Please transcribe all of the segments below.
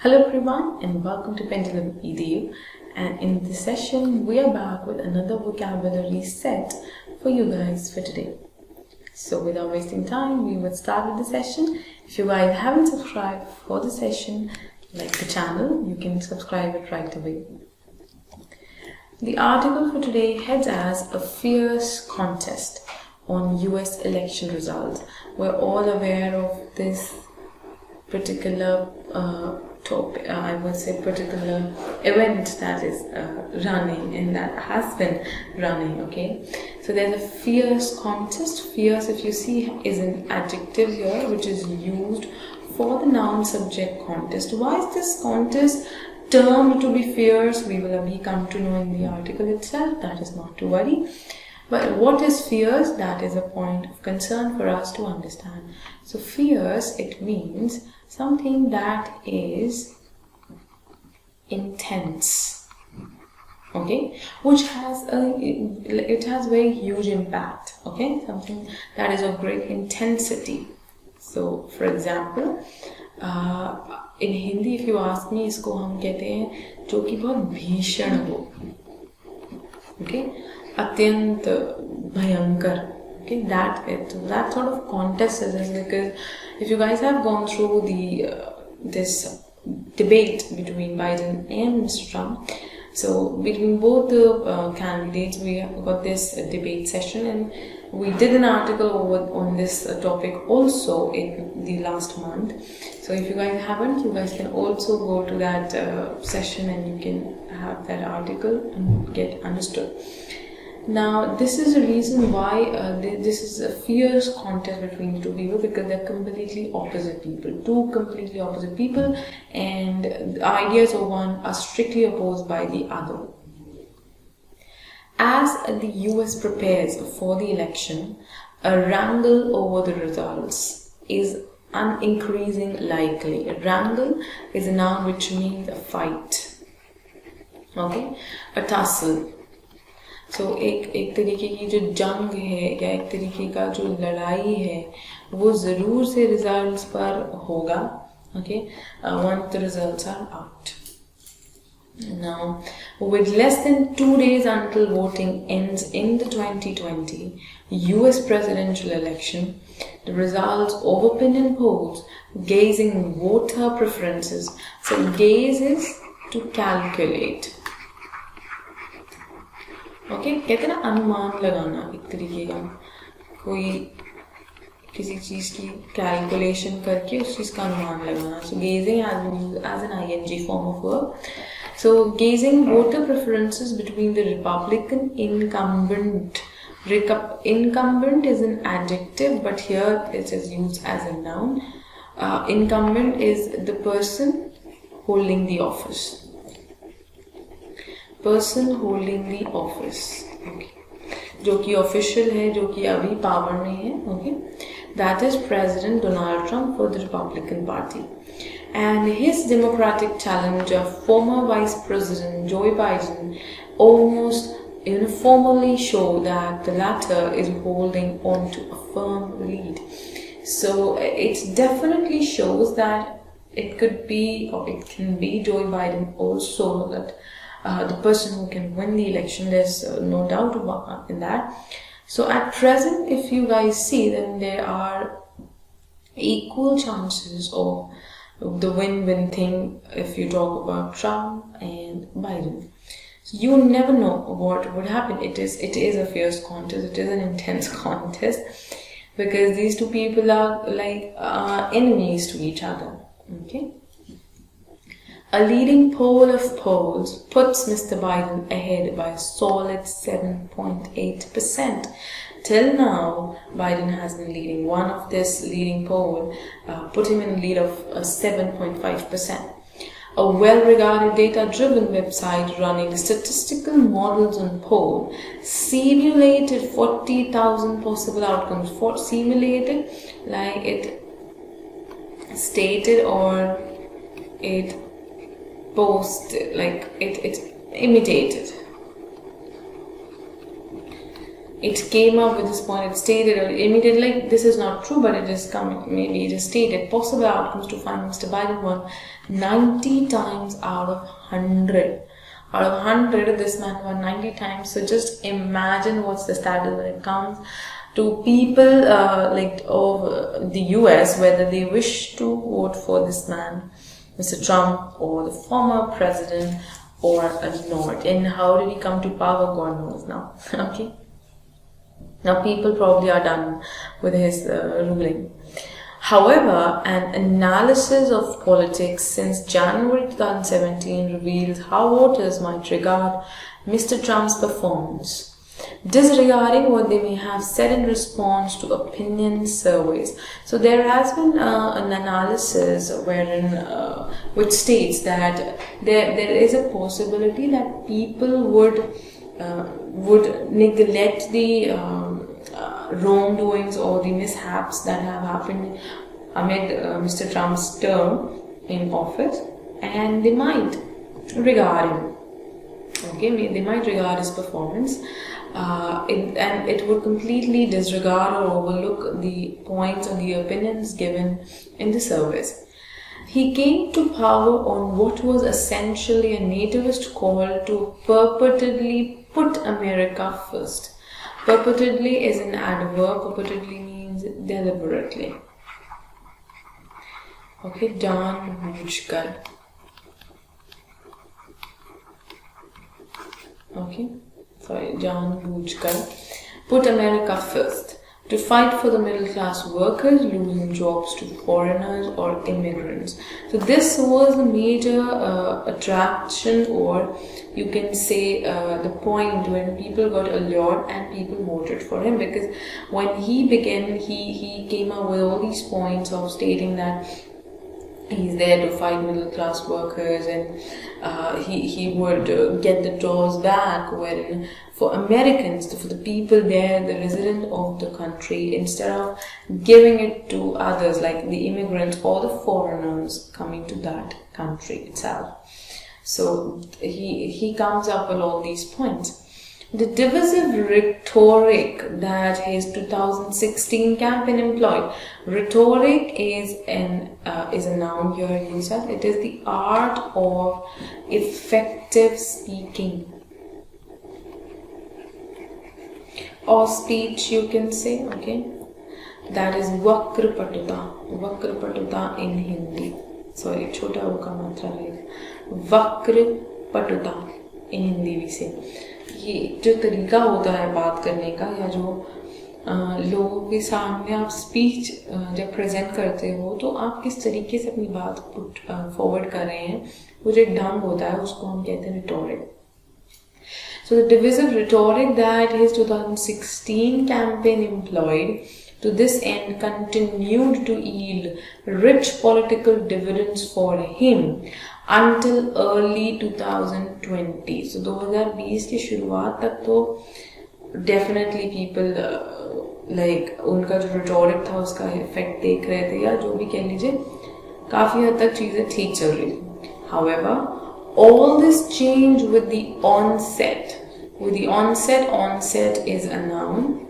Hello everyone and welcome to PendulumEdu, and in this session we are back with another vocabulary set for you guys for today. So without wasting time, we would start with the session. If you guys haven't subscribed for the session, like the channel, you can subscribe it right away. The article for today heads as a fierce contest on US election results. We're all aware of this particular topic, I would say particular event that is running and that has been running, okay? So there's a fierce contest. Fierce, if you see, is an adjective here which is used for the noun subject contest. Why is this contest termed to be fierce? We will come to know in the article itself. That is not to worry. But what is fierce? That is a point of concern for us to understand. So fierce, it means something that is intense, okay, which has it has very huge impact, okay, something that is of great intensity. So for example, in Hindi if you ask me, इसको हम कहते हैं जो कि बहुत भीषण हो, okay, अत्यंत भयंकर. Okay, that sort of contest is because if you guys have gone through the this debate between Biden and Mr. Trump, so between both the candidates, we got this debate session, and we did an article on this topic also in the last month. So if you guys haven't, you guys can also go to that session and you can have that article and get understood. Now, this is the reason why this is a fierce contest between two people, because they're completely opposite people, two completely opposite people, and the ideas of one are strictly opposed by the other. As the US prepares for the election, a wrangle over the results is increasing likely. A wrangle is a noun which means a fight, okay, a tussle. So एक तरीके की जो जंग है या एक तरीके का जो लड़ाई है वो ज़रूर से results पर होगा, okay, once the results are out. Now, with less than 2 days until voting ends in the 2020 US presidential election, the results of opinion polls gauging voter preferences. So gaze is to calculate. Okay, कहते हैं ना अनुमान लगाना, एक तरीके का कोई किसी चीज़ की कैलकुलेशन करके उस चीज़ का अनुमान लगाना. So gazing as an ing form of verb. So gazing voter preferences between the Republican incumbent. Incumbent is an adjective, but here it is used as a noun. Incumbent is the person holding the office. Person holding the office, okay, जो कि official है, जो कि अभी power में है, okay, that is President Donald Trump for the Republican Party, and his Democratic challenger, former Vice President Joe Biden, almost uniformly show that the latter is holding on to a firm lead. So it definitely shows that it could be, or it can be, Joe Biden also, that the person who can win the election. There's no doubt about in that. So at present, if you guys see, then there are equal chances of the win-win thing if you talk about Trump and Biden. So you never know what would happen. It is a fierce contest. It is an intense contest because these two people are like enemies to each other. Okay. A leading poll of polls puts Mr. Biden ahead by a solid 7.8%. Till now, Biden has been leading. One of this leading poll put him in a lead of 7.5%. A well-regarded data-driven website running statistical models on poll simulated 40,000 possible outcomes. Simulated, like it stated or it posted, like it imitated. it came up with this point, it stated immediately, like, this is not true, but it is coming, maybe it is stated, possible outcomes to find Mr. Biden won 90 times out of 100. Out of 100, this man won 90 times. So just imagine what's the status when it comes to people like of the US, whether they wish to vote for this man, Mr. Trump, or the former president, or not. And how did he come to power? God knows now. Okay. Now people probably are done with his ruling. However, an analysis of politics since January 2017 reveals how voters might regard Mr. Trump's performance, disregarding what they may have said in response to opinion surveys. So there has been an analysis wherein which states that there is a possibility that people would neglect the wrongdoings or the mishaps that have happened amid Mr. Trump's term in office, and they might regard him. Okay, they might regard his performance, and it would completely disregard or overlook the points or the opinions given in the surveys. He came to power on what was essentially a nativist call to purportedly put America first. Purportedly is an adverb. Purportedly means deliberately. Okay, जानबूझकर. Okay, sorry, जानबूझकर. Put America first. To fight for the middle class workers losing jobs to foreigners or immigrants. So this was the major attraction, or you can say the point when people got allured and people voted for him, because when he began, he came up with all these points of stating that he's there to fight middle class workers, and he would get the jobs back when for Americans, for the people there, the resident of the country, instead of giving it to others like the immigrants or the foreigners coming to that country itself. So he comes up with all these points. The divisive rhetoric that his 2016 campaign employed. Rhetoric is a noun here used as. It is the art of effective speaking or speech, you can say. Okay, that is vakrapatuta. Vakrapatuta in Hindi. Sorry, chota ka matra रहेगा. vakrapatuta in Hindi we say. ये जो तरीका होता है बात करने का, या जो लोगों के सामने आप स्पीच जब प्रेजेंट करते हो तो आप किस तरीके से अपनी बात पुट फॉरवर्ड कर रहे हैं, वो जो ढंग होता है उसको हम कहते हैं rhetoric. So the divisive rhetoric that his 2016 campaign employed to this end continued to yield rich political dividends for him until early 2020. So 2020 की शुरुआत तक तो definitely people like उनका जो rhetoric था उसका effect देख रहे थे, या जो भी कह लीजिए काफी हद तक चीजें ठीक चल रही थी. However, all this changed with the onset. With the onset is a noun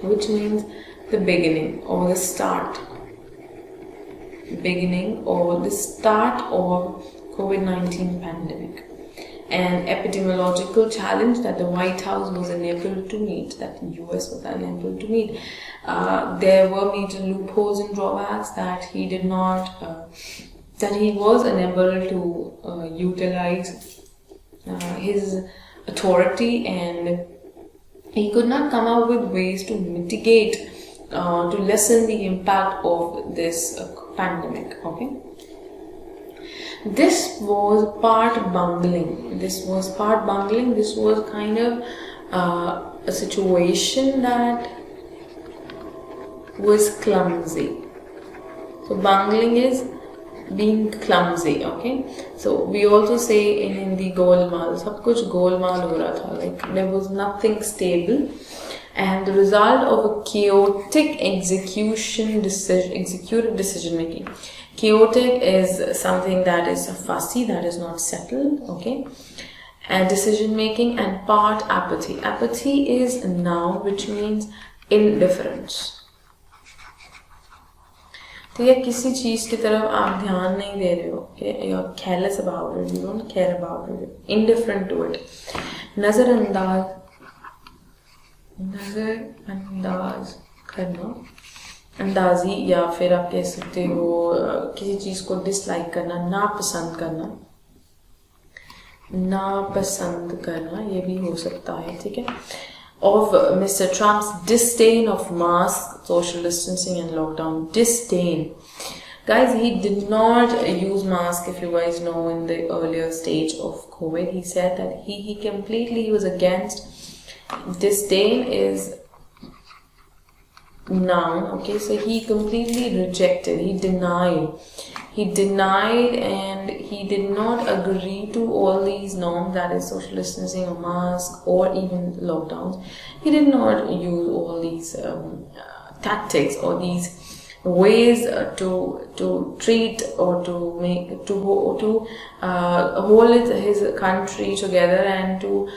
which means the beginning or the start. Beginning or the start of COVID-19 pandemic. An epidemiological challenge that the White House was unable to meet, that the US was unable to meet. There were major loopholes and drawbacks that he did not, that he was unable to utilize his authority, and he could not come up with ways to mitigate, to lessen the impact of this pandemic. Okay. This was part bungling. This was kind of a situation that was clumsy. So bungling is being clumsy. Okay. So we also say in Hindi golmaal. Sab kuch golmaal ho raha tha. Like there was nothing stable, and the result of a chaotic executive decision making. Chaotic is something that is fussy, that is not settled. Okay. and decision making, and part apathy. Apathy is a noun which means indifference. ठीक है, किसी चीज की तरफ आप ध्यान नहीं दे रहे हो, you're careless about it, you don't care about it, indifferent to it. नजरअंदाज करना, अंदाजी, या फिर आप कह सकते हो किसी चीज को डिसलाइक करना, नापसंद करना, ये भी हो सकता है. ठीक है. Of Mr. Trump's disdain of mask, social distancing and lockdown. Disdain. Guys, he did not use mask, if you guys know, in the earlier stage of COVID. He said that he completely was against. Disdain is noun, okay? So he completely rejected, he denied and he did not agree to all these norms, that is social distancing or mask or even lockdowns. He did not use all these tactics or these ways to treat or to hold his country together and to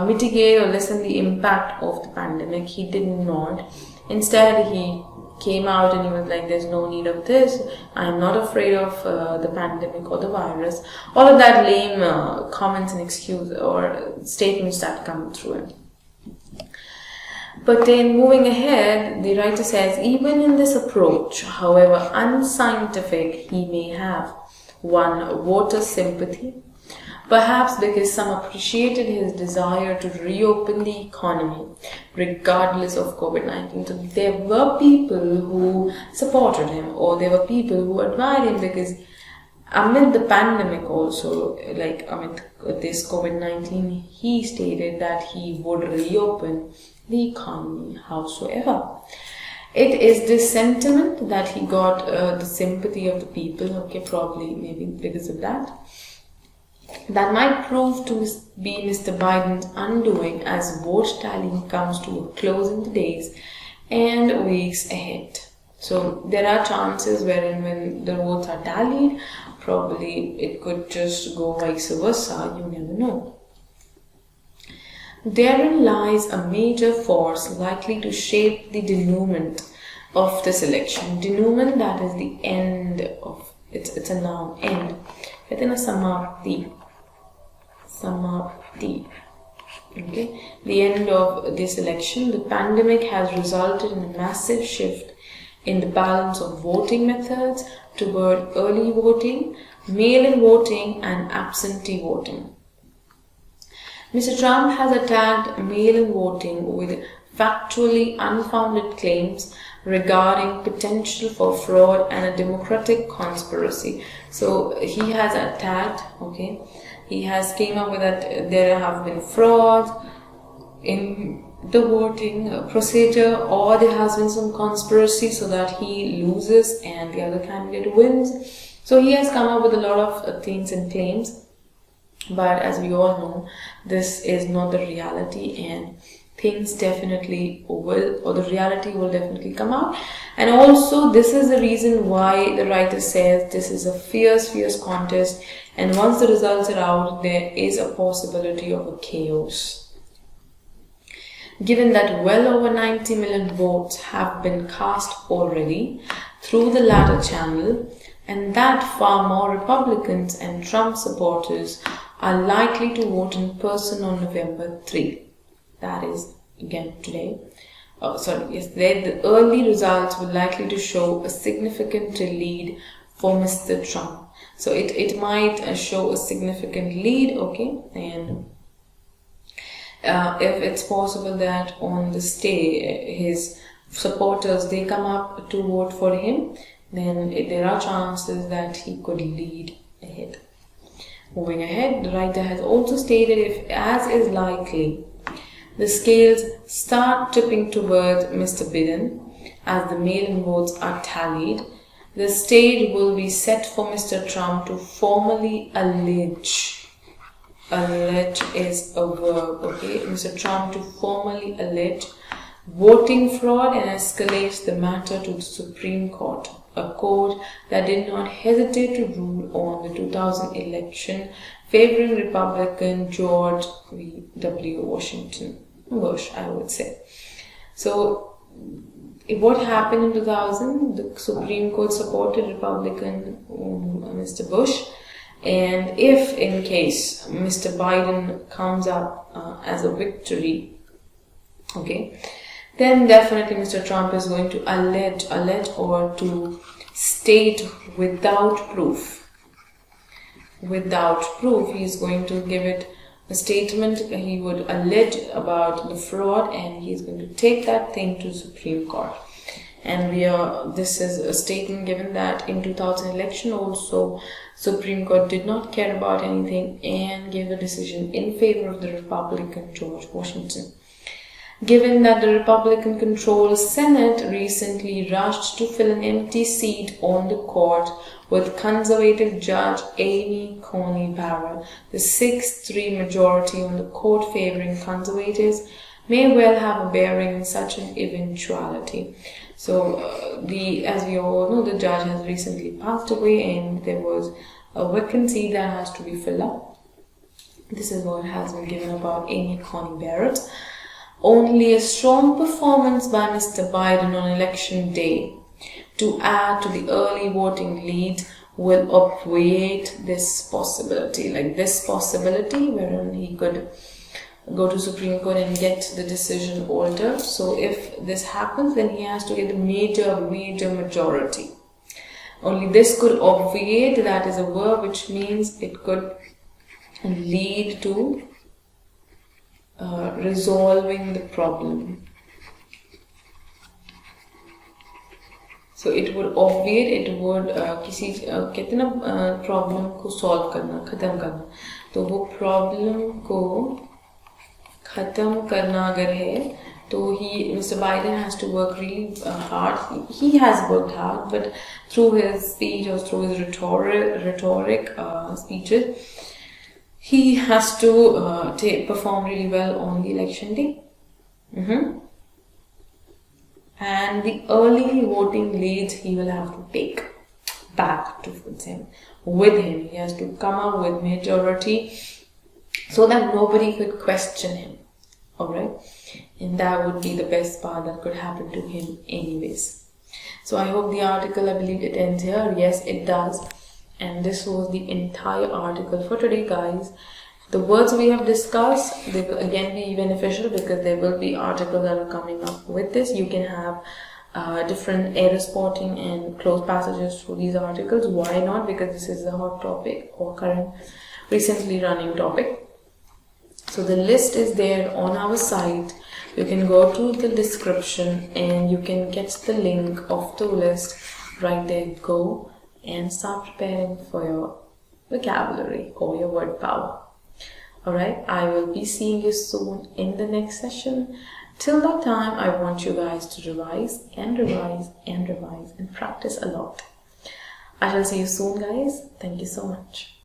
mitigate or lessen the impact of the pandemic. He did not. Instead, he came out and he was like, there's no need of this, I'm not afraid of the pandemic or the virus, all of that lame comments and excuses or statements that come through him. But then moving ahead, the writer says, even in this approach, however unscientific he may have won voter sympathy, perhaps because some appreciated his desire to reopen the economy regardless of COVID-19. So there were people who supported him, or there were people who admired him, because amid the pandemic also, like amid this COVID-19, he stated that he would reopen the economy howsoever. It is this sentiment that he got the sympathy of the people, okay, probably maybe because of that might prove to be Mr. Biden's undoing as vote tallying comes to a close in the days and weeks ahead. So there are chances wherein when the votes are tallied, probably it could just go vice versa, you never know. Therein lies a major force likely to shape the denouement of this election. Denouement, that is the end of, it's a noun, end. कहते हैं ना समाप्ति. Okay, the end of this election. The pandemic has resulted in a massive shift in the balance of voting methods toward early voting, mail-in voting and absentee voting. Mr. Trump has attacked mail-in voting with factually unfounded claims regarding potential for fraud and a democratic conspiracy. So he has attacked, okay, he has came up with that there have been frauds in the voting procedure, or there has been some conspiracy so that he loses and the other candidate wins. So he has come up with a lot of things and claims, but as we all know, this is not the reality, and things definitely will, or the reality will definitely come out. And also this is the reason why the writer says this is a fierce contest, and once the results are out, there is a possibility of a chaos. Given that well over 90 million votes have been cast already through the latter channel, and that far more Republicans and Trump supporters are likely to vote in person on November 3. That is, again, today. Yesterday, the early results were likely to show a significant lead for Mr. Trump. So it might show a significant lead, okay, and if it's possible that on this day his supporters, they come up to vote for him, then there are chances that he could lead ahead. Moving ahead, the writer has also stated, if as is likely, the scales start tipping towards Mr. Biden as the mail-in votes are tallied, the stage will be set for Mr. Trump to formally allege. Allege is a verb, okay? Mr. Trump to formally allege voting fraud and escalates the matter to the Supreme Court. a court that did not hesitate to rule on the 2000 election favoring Republican George W. Bush, I would say. So what happened in 2000? The Supreme Court supported Republican Mr. Bush, and if in case Mr. Biden comes up as a victory, okay, then definitely Mr. Trump is going to allege or to state without proof. Without proof, he is going to give it a statement. He would allege about the fraud, and he is going to take that thing to Supreme Court. And this is a statement given that in 2000 election also Supreme Court did not care about anything and gave a decision in favor of the Republican George Washington. Given that the Republican-controlled Senate recently rushed to fill an empty seat on the court with conservative Judge Amy Coney Barrett, the 6-3 majority on the court favoring conservatives may well have a bearing in such an eventuality. So, as we all know, the judge has recently passed away, and there was a vacancy that has to be filled up. This is what has been given about Amy Coney Barrett. Only a strong performance by Mr. Biden on election day to add to the early voting lead will obviate this possibility. Like this possibility wherein he could go to Supreme Court and get the decision altered. So if this happens, then he has to get a major majority. Only this could obviate, that is a verb which means it could lead to resolving the problem. So it would obviate, it would किसी कहते ना problem को solve करना, खत्म करना. तो वो problem को खत्म करना अगर है तो Mr. Biden has to work really hard. He has worked hard, but through his speech or through his rhetoric speeches, he has to perform really well on the election day. And the early voting leads he will have to take back to him. With him, he has to come up with majority so that nobody could question him. Alright? And that would be the best part that could happen to him anyways. So I hope the article, I believe it ends here. Yes, it does. And this was the entire article for today, guys. The words we have discussed, they will again be beneficial because there will be articles that are coming up with this. You can have different error spotting and closed passages through these articles. Why not? Because this is a hot topic or current, recently running topic. So the list is there on our site. You can go to the description and you can get the link of the list right there. Go and start preparing for your vocabulary or your word power. Alright, I will be seeing you soon in the next session. Till that time, I want you guys to revise and revise and revise and practice a lot. I shall see you soon, guys. Thank you so much.